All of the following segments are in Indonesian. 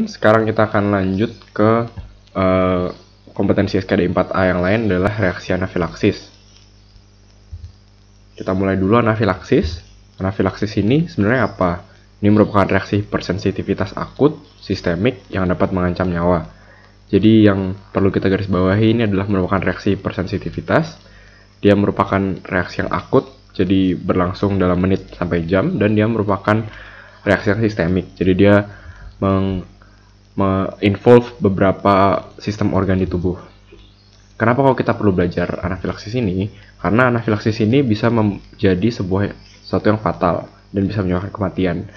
Sekarang kita akan lanjut ke kompetensi SKD 4A yang lain adalah reaksi anafilaksis. Kita mulai dulu anafilaksis. Anafilaksis ini sebenarnya apa? Ini merupakan reaksi hipersensitivitas akut sistemik yang dapat mengancam nyawa. Jadi yang perlu kita garis bawahi ini adalah merupakan reaksi hipersensitivitas. Dia merupakan reaksi yang akut, jadi berlangsung dalam menit sampai jam, dan dia merupakan reaksi yang sistemik. Jadi dia involve beberapa sistem organ di tubuh. Kenapa kalau kita perlu belajar anafilaksis ini? Karena anafilaksis ini bisa menjadi sesuatu yang fatal dan bisa menyebabkan kematian.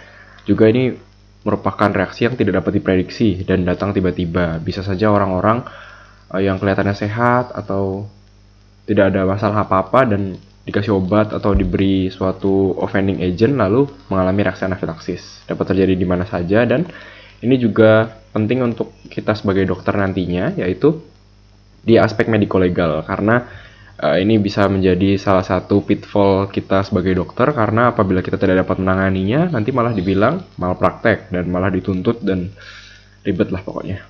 Juga ini merupakan reaksi yang tidak dapat diprediksi dan datang tiba-tiba. Bisa saja orang-orang yang kelihatannya sehat atau tidak ada masalah apa-apa dan dikasih obat atau diberi suatu offending agent lalu mengalami reaksi anafilaksis. Dapat terjadi di mana saja, dan ini juga penting untuk kita sebagai dokter nantinya, yaitu di aspek mediko-legal, karena ini bisa menjadi salah satu pitfall kita sebagai dokter, karena apabila kita tidak dapat menanganinya, nanti malah dibilang malpraktek dan malah dituntut dan ribet lah pokoknya.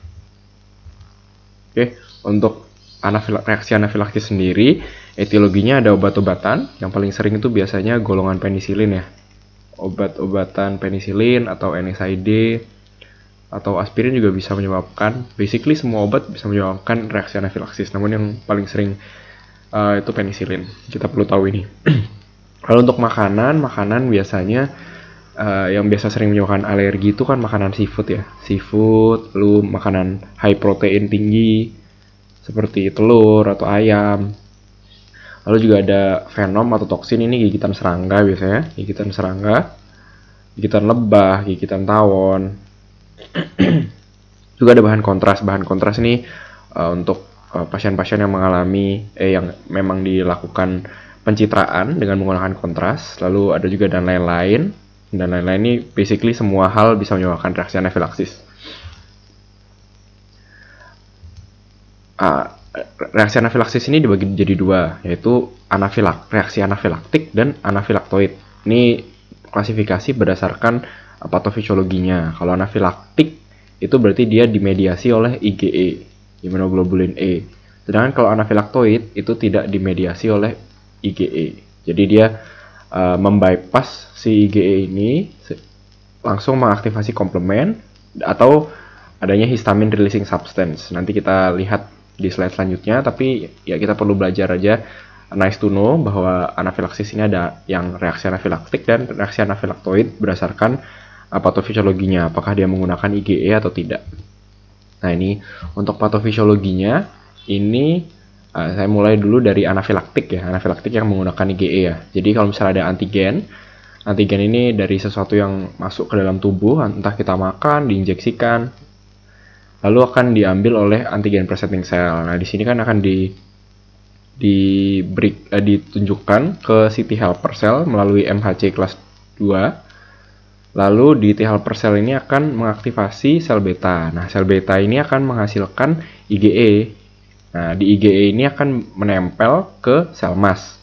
Oke, untuk reaksi anafilaksis sendiri, etiologinya ada obat-obatan. Yang paling sering itu biasanya golongan penisilin ya. Obat-obatan penisilin atau NSAID atau aspirin juga bisa menyebabkan, basically semua obat bisa menyebabkan reaksi anafilaksis, namun yang paling sering itu penisilin. Kita perlu tahu ini. Kalau untuk makanan biasanya yang biasa sering menyebabkan alergi itu kan makanan seafood ya. Seafood, lalu makanan high protein tinggi seperti telur atau ayam. Lalu juga ada venom atau toksin, ini gigitan serangga biasanya, gigitan serangga, gigitan lebah, gigitan tawon. Juga ada bahan kontras. Bahan kontras ini untuk pasien-pasien yang mengalami yang memang dilakukan pencitraan dengan menggunakan kontras. Lalu ada juga dan lain-lain. Dan lain-lain ini basically semua hal bisa menyebabkan reaksi anafilaksis. Reaksi anafilaksis ini dibagi jadi dua, yaitu reaksi anafilaktik dan anafilaktoid. Ini klasifikasi berdasarkan patofisiologinya. Kalau anafilaktik itu berarti dia dimediasi oleh IgE, immunoglobulin E. Sedangkan kalau anafilaktoid itu tidak dimediasi oleh IgE. Jadi dia membypass si IgE ini, langsung mengaktifasi komplement atau adanya histamine releasing substance. Nanti kita lihat di slide selanjutnya, tapi ya kita perlu belajar aja, nice to know bahwa anafilaksis ini ada yang reaksi anafilaktik dan reaksi anafilaktoid berdasarkan patofisiologinya, apakah dia menggunakan IgE atau tidak. Nah, ini untuk patofisiologinya ini saya mulai dulu dari anafilaktik ya, anafilaktik yang menggunakan IgE ya. Jadi kalau misalnya ada antigen ini dari sesuatu yang masuk ke dalam tubuh, entah kita makan, diinjeksikan, lalu akan diambil oleh antigen presenting cell. Nah, di sini kan akan ditunjukkan ke si T helper cell melalui MHC kelas 2. Lalu di T helper cell ini akan mengaktifasi sel beta. Nah, sel beta ini akan menghasilkan IgE. Nah, di IgE ini akan menempel ke sel mas.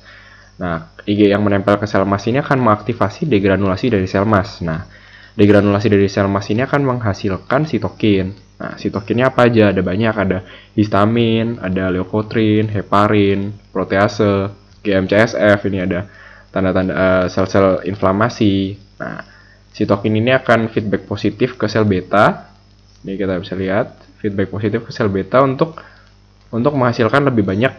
Nah, IgE yang menempel ke sel mas ini akan mengaktifasi degranulasi dari sel mas. Nah, degranulasi dari sel mas ini akan menghasilkan sitokin. Nah, sitokinnya apa aja? Ada banyak, ada histamin, ada leukotrin, heparin, protease, GM-CSF, ini ada tanda-tanda sel-sel inflamasi. Nah, sitokin ini akan feedback positif ke sel beta. Ini kita bisa lihat, feedback positif ke sel beta untuk menghasilkan lebih banyak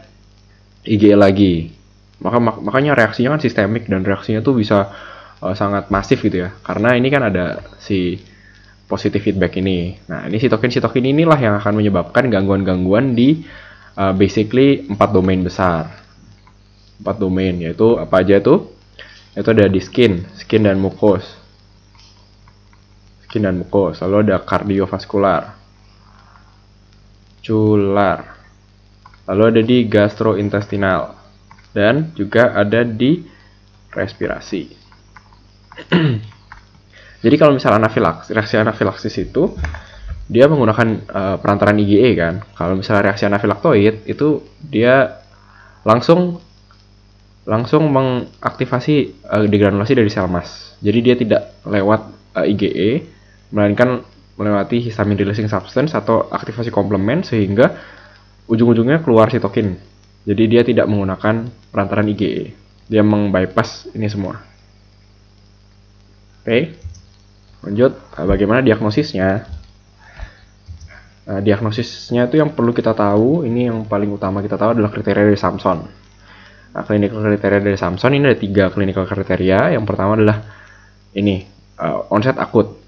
IgE lagi. Makanya reaksinya kan sistemik dan reaksinya tuh bisa sangat masif gitu ya. Karena ini kan ada si positif feedback ini. Nah, ini sitokin inilah yang akan menyebabkan gangguan-gangguan di basically 4 domain besar. 4 domain, yaitu apa aja tuh? Yaitu ada di skin dan mucus. Lalu ada kardiovaskular, cular, lalu ada di gastrointestinal, dan juga ada di respirasi. Jadi kalau misalnya reaksi anafilaksis itu dia menggunakan perantaran IgE kan. Kalau misalnya reaksi anafilaktoid itu dia langsung mengaktifasi degranulasi dari sel mas. Jadi dia tidak lewat IgE, melainkan melewati histamine releasing substance atau aktivasi komplement sehingga ujung-ujungnya keluar sitokin. Jadi dia tidak menggunakan perantaran IgE. Dia meng-bypass ini semua. Oke. Lanjut, bagaimana diagnosisnya? Diagnosisnya itu yang perlu kita tahu, ini yang paling utama kita tahu adalah kriteria dari Samson. Clinical kriteria dari Samson ini ada 3 clinical kriteria. Yang pertama adalah ini, onset akut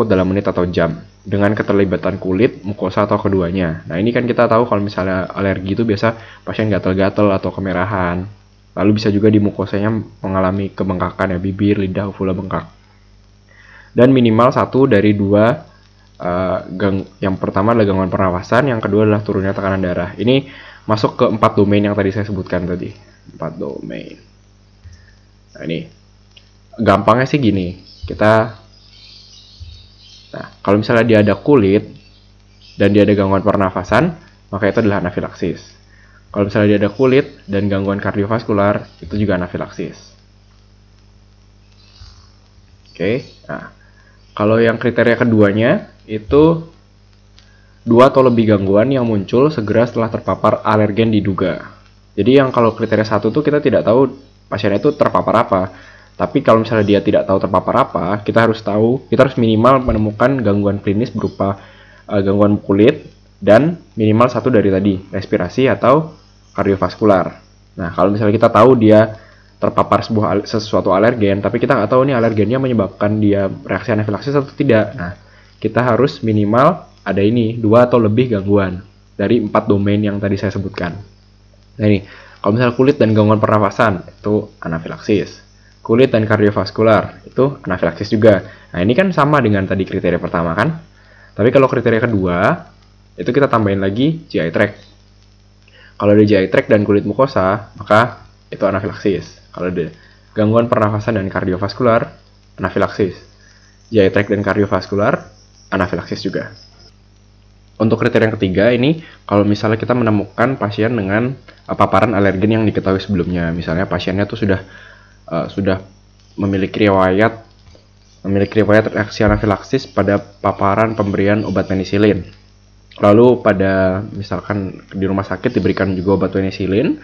dalam menit atau jam dengan keterlibatan kulit, mukosa atau keduanya. Nah, ini kan kita tahu kalau misalnya alergi itu biasa pasien gatal-gatal atau kemerahan. Lalu bisa juga di mukosanya mengalami kebengkakan ya, bibir, lidah, uvula bengkak. Dan minimal 1 dari 2 yang pertama adalah gangguan pernafasan, yang kedua adalah turunnya tekanan darah. Ini masuk ke 4 domain yang tadi saya sebutkan tadi. 4 domain. Nah, ini gampangnya sih gini. Kalau misalnya dia ada kulit dan dia ada gangguan pernafasan, maka itu adalah anafilaksis. Kalau misalnya dia ada kulit dan gangguan kardiovaskular, itu juga anafilaksis. Oke. Nah, kalau yang kriteria keduanya itu 2 atau lebih gangguan yang muncul segera setelah terpapar alergen diduga. Jadi yang kalau kriteria 1 tuh kita tidak tahu pasien itu terpapar apa. Tapi kalau misalnya dia tidak tahu terpapar apa, kita harus minimal menemukan gangguan klinis berupa gangguan kulit dan minimal 1 dari tadi, respirasi atau kardiovaskular. Nah, kalau misalnya kita tahu dia terpapar sesuatu alergen, tapi kita nggak tahu nih alergennya menyebabkan dia reaksi anafilaksis atau tidak. Nah, kita harus minimal ada ini 2 atau lebih gangguan dari 4 domain yang tadi saya sebutkan. Nah, ini kalau misalnya kulit dan gangguan pernafasan itu anafilaksis. Kulit dan kardiovaskular itu anafilaksis juga. Nah, ini kan sama dengan tadi kriteria pertama kan? Tapi kalau kriteria kedua itu kita tambahin lagi GI tract. Kalau ada GI tract dan kulit mukosa, maka itu anafilaksis. Kalau ada gangguan pernafasan dan kardiovaskular, anafilaksis. GI tract dan kardiovaskular, anafilaksis juga. Untuk kriteria yang ketiga ini, kalau misalnya kita menemukan pasien dengan paparan alergen yang diketahui sebelumnya, misalnya pasiennya tuh sudah memiliki riwayat reaksi anafilaksis pada paparan pemberian obat penisilin. Lalu pada misalkan di rumah sakit diberikan juga obat penisilin.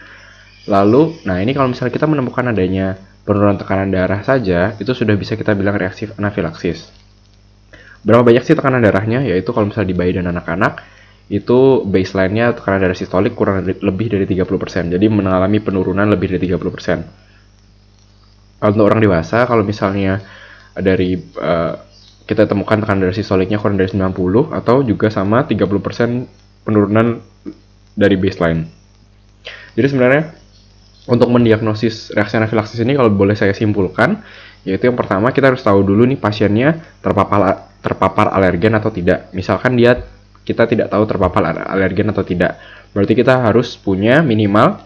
Lalu, nah ini kalau misalnya kita menemukan adanya penurunan tekanan darah saja, itu sudah bisa kita bilang reaksi anafilaksis. Berapa banyak sih tekanan darahnya? Yaitu kalau misalnya di bayi dan anak-anak, itu baseline-nya tekanan darah sistolik kurang lebih dari 30%. Jadi mengalami penurunan lebih dari 30%. Untuk orang dewasa, kalau misalnya dari kita temukan tekanan darah sistoliknya kurang dari 90 atau juga sama 30% penurunan dari baseline. Jadi sebenarnya untuk mendiagnosis reaksi anafilaksis ini kalau boleh saya simpulkan, yaitu yang pertama kita harus tahu dulu nih pasiennya terpapar alergen atau tidak. Misalkan kita tidak tahu terpapar alergen atau tidak, berarti kita harus punya minimal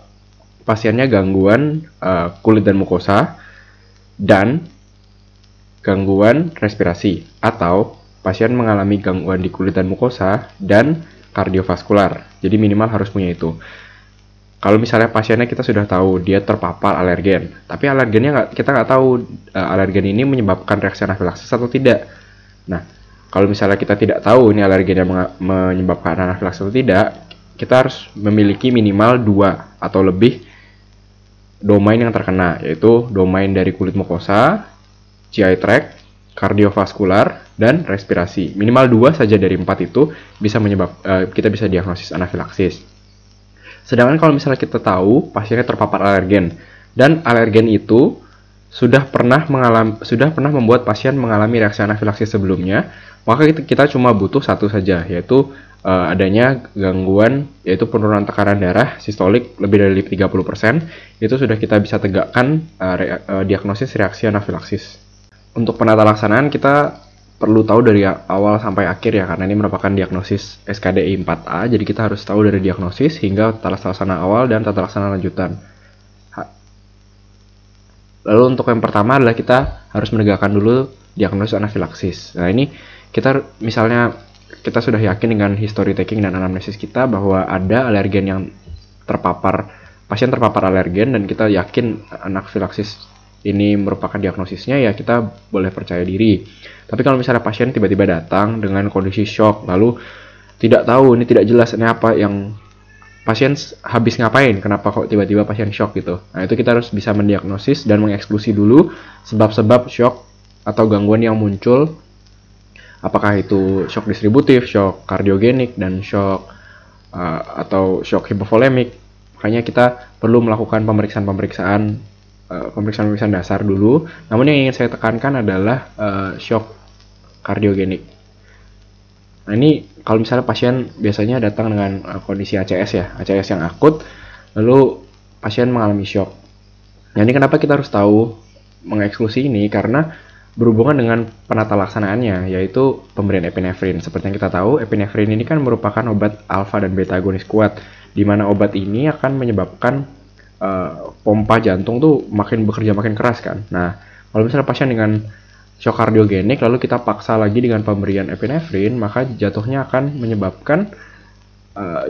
pasiennya gangguan kulit dan mukosa dan gangguan respirasi, atau pasien mengalami gangguan di kulit dan mukosa dan kardiovaskular. Jadi minimal harus punya itu. Kalau misalnya pasiennya kita sudah tahu dia terpapar alergen, tapi alergennya kita nggak tahu alergen ini menyebabkan reaksi anafilaksis atau tidak. Nah, kalau misalnya kita tidak tahu ini alergen yang menyebabkan anafilaksis atau tidak, kita harus memiliki minimal 2 atau lebih domain yang terkena, yaitu domain dari kulit mukosa, GI tract, kardiovaskular, dan respirasi. Minimal 2 saja dari 4 itu bisa kita bisa diagnosis anafilaksis. Sedangkan kalau misalnya kita tahu pasiennya terpapar alergen dan alergen itu sudah pernah membuat pasien mengalami reaksi anafilaksis sebelumnya, maka kita cuma butuh 1 saja, yaitu adanya gangguan, yaitu penurunan tekanan darah sistolik lebih dari 30%. Itu sudah kita bisa tegakkan diagnosis reaksi anafilaksis. Untuk penata laksanaan kita perlu tahu dari awal sampai akhir ya, karena ini merupakan diagnosis SKDI 4A, jadi kita harus tahu dari diagnosis hingga tata laksana awal dan tata laksana lanjutan. Lalu untuk yang pertama adalah kita harus menegakkan dulu diagnosis anafilaksis. Nah, ini misalnya kita sudah yakin dengan history taking dan anamnesis kita bahwa ada alergen yang pasien terpapar alergen dan kita yakin anafilaksis ini merupakan diagnosisnya, ya kita boleh percaya diri. Tapi kalau misalnya pasien tiba-tiba datang dengan kondisi shock, lalu tidak tahu, ini tidak jelas ini apa yang pasien habis ngapain, kenapa kok tiba-tiba pasien shock gitu. Nah, itu kita harus bisa mendiagnosis dan mengeksklusi dulu sebab-sebab shock atau gangguan yang muncul. Apakah itu shock distributif, shock kardiogenik, dan shock atau shock hipovolemik. Makanya kita perlu melakukan pemeriksaan dasar dulu. Namun yang ingin saya tekankan adalah shock kardiogenik. Nah, ini kalau misalnya pasien biasanya datang dengan kondisi ACS ya, ACS yang akut, lalu pasien mengalami shock. Nah, ini kenapa kita harus tahu mengeksklusi ini, karena berhubungan dengan penata laksanaannya, yaitu pemberian epinefrin. Seperti yang kita tahu, epinefrin ini kan merupakan obat alfa dan beta agonis kuat, di mana obat ini akan menyebabkan pompa jantung tuh bekerja makin keras kan. Nah, kalau misalnya pasien dengan shock kardiogenik, lalu kita paksa lagi dengan pemberian epinefrin, maka jatuhnya akan menyebabkan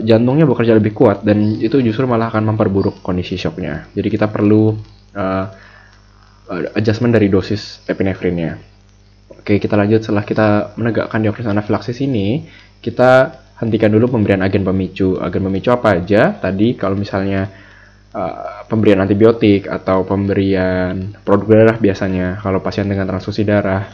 jantungnya bekerja lebih kuat, dan itu justru malah akan memperburuk kondisi shocknya. Jadi kita perlu adjustment dari dosis epinefrinnya. Oke, kita lanjut. Setelah kita menegakkan diagnosis anafilaksis ini, kita hentikan dulu pemberian agen pemicu. Agen pemicu apa aja? Tadi kalau misalnya pemberian antibiotik atau pemberian produk darah biasanya, kalau pasien dengan transfusi darah,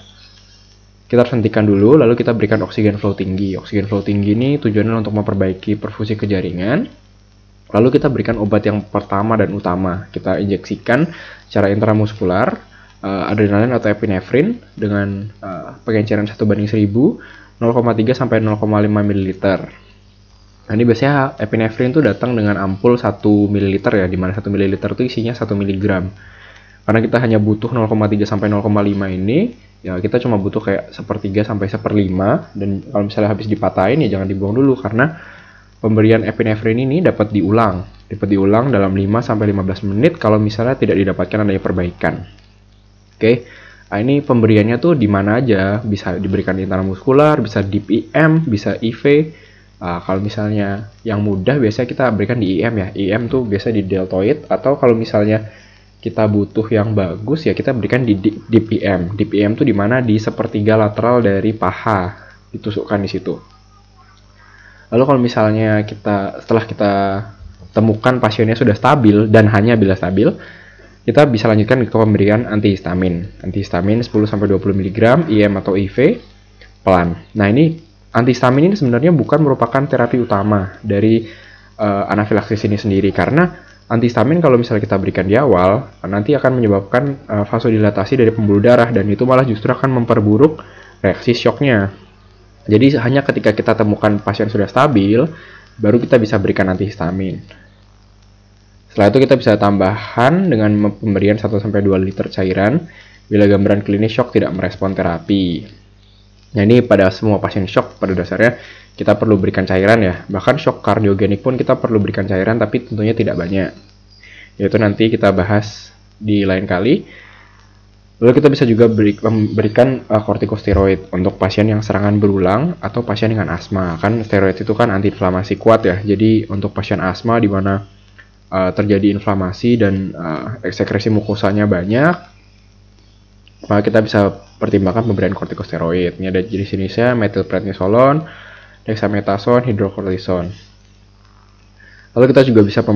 kita harus hentikan dulu, lalu kita berikan oksigen flow tinggi. Oksigen flow tinggi ini tujuannya untuk memperbaiki perfusi ke jaringan. Lalu kita berikan obat yang pertama dan utama. Kita injeksikan secara intramuskular adrenalin atau epinefrin dengan pengenceran 1/1000, 0,3 sampai 0,5 ml. Nah, ini biasanya epinefrin itu datang dengan ampul 1 ml ya, di mana 1 ml itu isinya 1 mg. Karena kita hanya butuh 0,3 sampai 0,5 ini, ya kita cuma butuh kayak 1/3 sampai 1/5, dan kalau misalnya habis dipatahin ya jangan dibuang dulu, karena pemberian epinefrin ini dapat diulang dalam 5-15 menit kalau misalnya tidak didapatkan adanya perbaikan. Oke, nah ini pemberiannya tuh di mana aja, bisa diberikan intramuskular, bisa DIP IM, bisa IV. Kalau misalnya yang mudah biasanya kita berikan di IM ya, IM tuh biasa di deltoid, atau kalau misalnya kita butuh yang bagus ya kita berikan di DIP IM. DIP IM tuh di mana di sepertiga lateral dari paha, ditusukkan di situ. Lalu kalau misalnya setelah kita temukan pasiennya sudah stabil dan hanya bila stabil, kita bisa lanjutkan ke pemberian antihistamin. Antihistamin 10-20 mg IM atau IV pelan. Nah, ini antihistamin ini sebenarnya bukan merupakan terapi utama dari anafilaksis ini sendiri, karena antihistamin kalau misalnya kita berikan di awal nanti akan menyebabkan vasodilatasi dari pembuluh darah, dan itu malah justru akan memperburuk reaksi shocknya. Jadi hanya ketika kita temukan pasien sudah stabil, baru kita bisa berikan antihistamin. Setelah itu kita bisa tambahkan dengan pemberian 1-2 liter cairan bila gambaran klinis shock tidak merespon terapi. Nah, ini pada semua pasien shock pada dasarnya kita perlu berikan cairan ya. Bahkan shock kardiogenik pun kita perlu berikan cairan, tapi tentunya tidak banyak. Yaitu nanti kita bahas di lain kali. Lalu kita bisa juga memberikan kortikosteroid untuk pasien yang serangan berulang atau pasien dengan asma. Kan steroid itu kan antiinflamasi kuat ya. Jadi untuk pasien asma di mana terjadi inflamasi dan sekresi mukosanya banyak, maka kita bisa pertimbangkan pemberian kortikosteroid. Ini ada jenis-jenisnya: metilprednisolon, dexamethasone, hidrokortison. Lalu kita juga bisa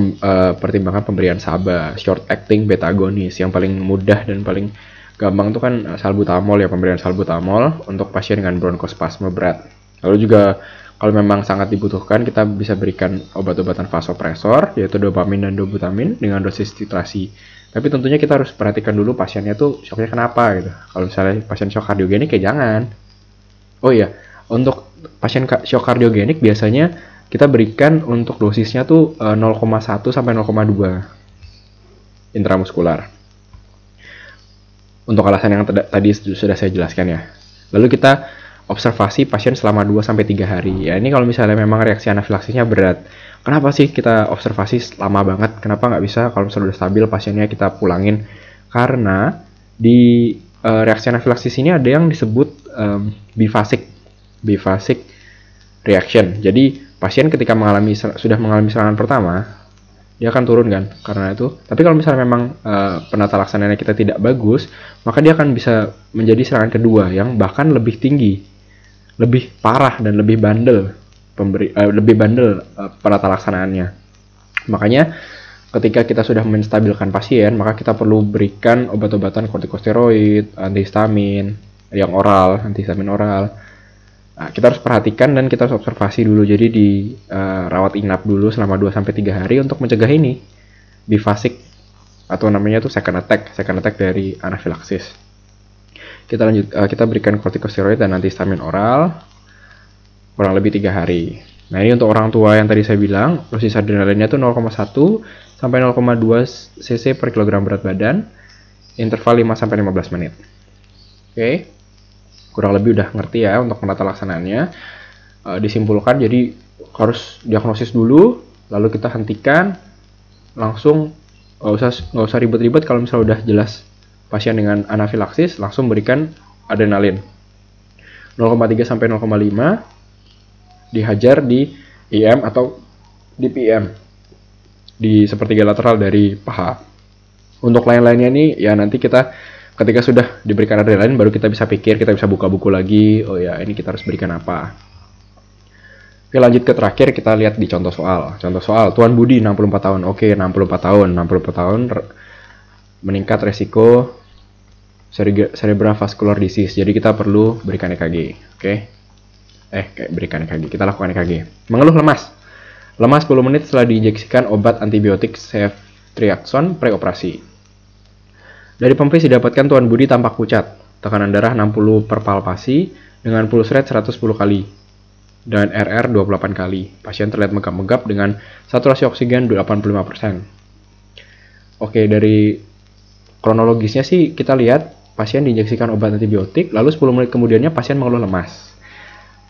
pertimbangkan pemberian SABA, short acting beta agonis. Yang paling mudah dan paling gampang itu kan salbutamol ya, pemberian salbutamol untuk pasien dengan bronkospasme berat. Lalu juga kalau memang sangat dibutuhkan, kita bisa berikan obat-obatan vasopresor, yaitu dopamin dan dobutamin dengan dosis titrasi. Tapi tentunya kita harus perhatikan dulu pasiennya tuh shocknya kenapa gitu. Kalau misalnya pasien shock kardiogenik ya jangan. Oh iya, untuk pasien shock kardiogenik biasanya kita berikan untuk dosisnya tuh 0,1 sampai 0,2 intramuskular. Untuk alasan yang tadi sudah saya jelaskan ya. Lalu kita observasi pasien selama 2-3 hari. Ya, ini kalau misalnya memang reaksi anafilaksisnya berat. Kenapa sih kita observasi lama banget? Kenapa nggak bisa kalau misalnya udah stabil pasiennya kita pulangin? Karena di reaksi anafilaksis ini ada yang disebut biphasic reaction. Jadi pasien ketika sudah mengalami serangan pertama, dia akan turun kan karena itu. Tapi kalau misalnya memang penata laksanaannya kita tidak bagus, maka dia akan bisa menjadi serangan kedua yang bahkan lebih tinggi, lebih parah dan lebih bandel penata laksanaannya. Makanya ketika kita sudah menstabilkan pasien, maka kita perlu berikan obat-obatan kortikosteroid, antihistamin yang oral, antihistamin oral. Nah, kita harus perhatikan dan kita harus observasi dulu. Jadi di rawat inap dulu selama 2-3 hari untuk mencegah ini bifasik atau namanya tuh second attack dari anafilaksis. Kita berikan kortikosteroid dan antihistamin oral kurang lebih 3 hari. Nah, ini untuk orang tua yang tadi saya bilang, dosis adrenalinnya tuh 0,1 sampai 0,2 cc per kilogram berat badan, interval 5-15 menit. Oke, kurang lebih udah ngerti ya untuk penata laksanaannya. Disimpulkan, jadi harus diagnosis dulu, lalu kita hentikan, langsung nggak usah ribet-ribet. Kalau misalnya udah jelas pasien dengan anafilaksis, langsung berikan adrenalin 0,3 sampai 0,5 dihajar di IM atau di PM di sepertiga lateral dari paha. Untuk lain-lainnya nih ya nanti kita ketika sudah diberikan adrenalin baru kita bisa pikir, kita bisa buka buku lagi, oh ya ini kita harus berikan apa. Oke, lanjut ke terakhir, kita lihat di contoh soal. Contoh soal, Tuan Budi 64 tahun. Oke, 64 tahun meningkat resiko cerebral vascular disease. Jadi kita perlu berikan EKG. Oke. Berikan EKG. Kita lakukan EKG. Mengeluh lemas. Lemas 10 menit setelah diinjeksikan obat antibiotik ceftriaxone preoperasi. Dari pempis didapatkan Tuan Budi tampak pucat. Tekanan darah 60 per palpasi dengan pulse rate 110 kali. Dan RR 28 kali. Pasien terlihat megap-megap dengan saturasi oksigen 85%. Oke, dari kronologisnya sih kita lihat pasien diinjeksikan obat antibiotik, lalu 10 menit kemudiannya pasien mengeluh lemas.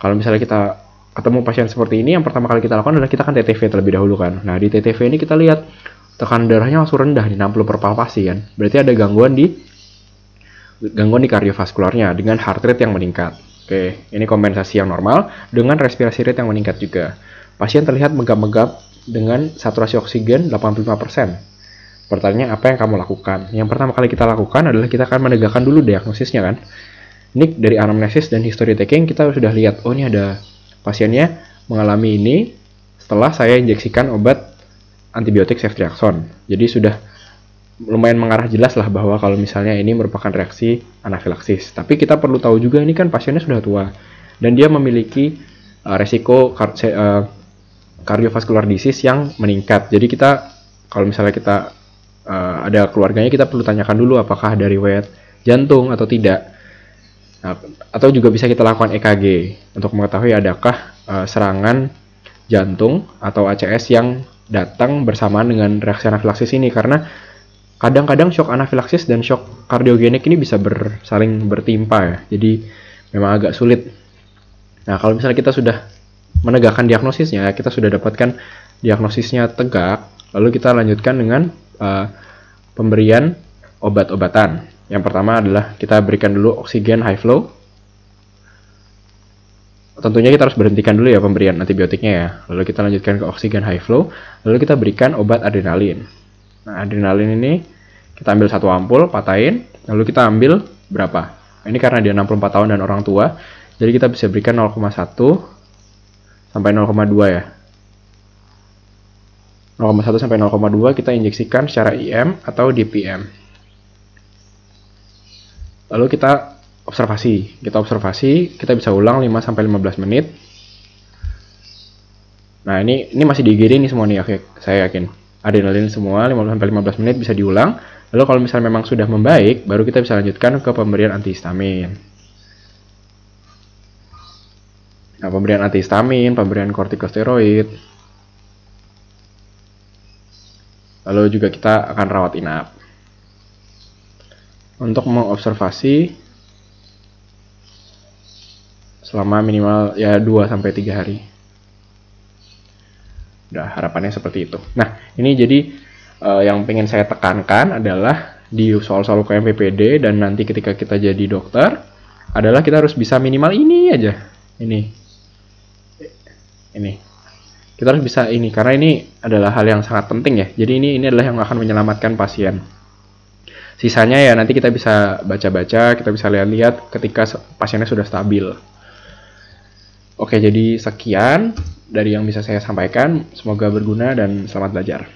Kalau misalnya kita ketemu pasien seperti ini, yang pertama kali kita lakukan adalah kita akan TTV terlebih dahulu kan. Nah, di TTV ini kita lihat tekanan darahnya langsung rendah di 60 per palpasi kan. Berarti ada gangguan di kardiovaskularnya dengan heart rate yang meningkat. Oke, ini kompensasi yang normal dengan respirasi rate yang meningkat juga. Pasien terlihat megap-megap dengan saturasi oksigen 85%. Pertanyaannya, apa yang kamu lakukan? Yang pertama kali kita lakukan adalah kita akan menegakkan dulu diagnosisnya kan. Ini dari anamnesis dan history taking kita sudah lihat, oh ini ada pasiennya mengalami ini setelah saya injeksikan obat antibiotik ceftriaxone. Jadi sudah lumayan mengarah jelas lah bahwa kalau misalnya ini merupakan reaksi anafilaksis. Tapi kita perlu tahu juga ini kan pasiennya sudah tua dan dia memiliki resiko cardiovascular disease yang meningkat. Jadi kita kalau misalnya kita ada keluarganya, kita perlu tanyakan dulu apakah ada riwayat jantung atau tidak. Nah, atau juga bisa kita lakukan EKG untuk mengetahui adakah serangan jantung atau ACS yang datang bersamaan dengan reaksi anafilaksis ini, karena kadang-kadang shock anafilaksis dan shock kardiogenik ini bisa saling bertimpa ya, jadi memang agak sulit. Nah, kalau misalnya kita sudah menegakkan diagnosisnya, kita sudah dapatkan diagnosisnya tegak, lalu kita lanjutkan dengan pemberian obat-obatan. Yang pertama adalah kita berikan dulu oksigen high flow. Tentunya kita harus berhentikan dulu ya pemberian antibiotiknya ya. Lalu kita lanjutkan ke oksigen high flow. Lalu kita berikan obat adrenalin. Nah, adrenalin ini kita ambil 1 ampul, patahin. Lalu kita ambil berapa? Ini karena dia 64 tahun dan orang tua. Jadi kita bisa berikan 0,1 sampai 0,2 ya. 0,1 sampai 0,2 kita injeksikan secara IM atau DPM. Lalu kita observasi, kita bisa ulang 5-15 menit. Nah, ini masih di IGD nih semua nih, saya yakin. Adrenalin semua 5-15 menit bisa diulang. Lalu kalau misalnya memang sudah membaik, baru kita bisa lanjutkan ke pemberian antihistamin. Nah, pemberian antihistamin, pemberian kortikosteroid. Lalu juga kita akan rawat inap untuk mengobservasi selama minimal ya 2-3 hari. Udah, harapannya seperti itu. Nah, ini jadi yang pengen saya tekankan adalah di soal-soal UKM-PPD dan nanti ketika kita jadi dokter adalah kita harus bisa minimal ini aja. Ini. Kita harus bisa ini, karena ini adalah hal yang sangat penting ya. Jadi ini adalah yang akan menyelamatkan pasien. Sisanya ya nanti kita bisa baca-baca, kita bisa lihat-lihat ketika pasiennya sudah stabil. Oke, jadi sekian dari yang bisa saya sampaikan. Semoga berguna dan selamat belajar.